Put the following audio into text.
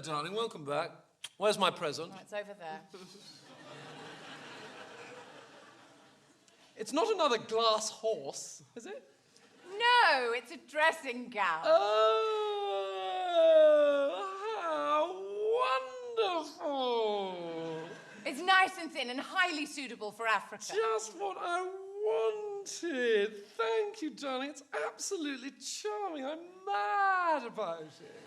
darling, welcome back. Where's my present? Oh, it's over there. It's not another glass horse, is it? No, it's a dressing gown. Oh, how wonderful! It's nice and thin and highly suitable for Africa. Just what I wanted. Thank you, darling. It's absolutely charming. I'm mad about it.